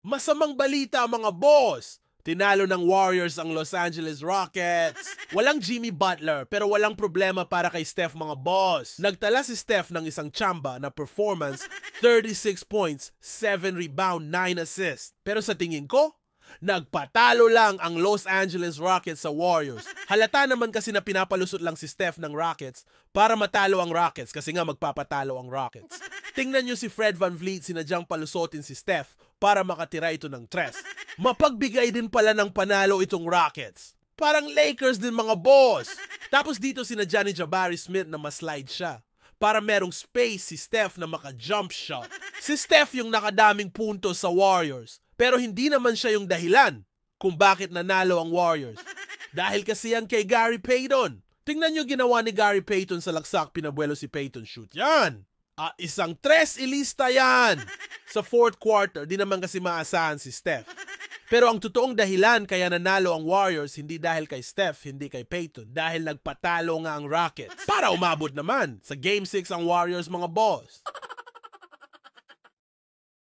Masamang balita mga boss! Tinalo ng Warriors ang Los Angeles Rockets. Walang Jimmy Butler pero walang problema para kay Steph mga boss. Nagtala si Steph ng isang tsamba na performance, 36 points, 7 rebound, 9 assists. Pero sa tingin ko, nagpatalo lang ang Los Angeles Rockets sa Warriors. Halata naman kasi na pinapalusot lang si Steph ng Rockets para matalo ang Rockets kasi nga magpapatalo ang Rockets. Tingnan nyo si Fred VanVleet, sinadyang palusotin si Steph para makatira ito ng tres. Mapagbigay din pala ng panalo itong Rockets. Parang Lakers din mga boss. Tapos dito sinadya ni Jabari Smith na maslide siya para merong space si Steph na maka-jump shot. Si Steph yung nakadaming puntos sa Warriors. Pero hindi naman siya yung dahilan kung bakit nanalo ang Warriors. Dahil kasi yan kay Gary Payton. Tingnan nyo ginawa ni Gary Payton sa laksak, pinabuelo si Payton, shoot yan. Isang tres ilista yan. Sa fourth quarter, di naman kasi maasahan si Steph. Pero ang totoong dahilan kaya nanalo ang Warriors hindi dahil kay Steph, hindi kay Payton. Dahil nagpatalo nga ang Rockets. Para umabot naman sa Game 6 ang Warriors mga boss.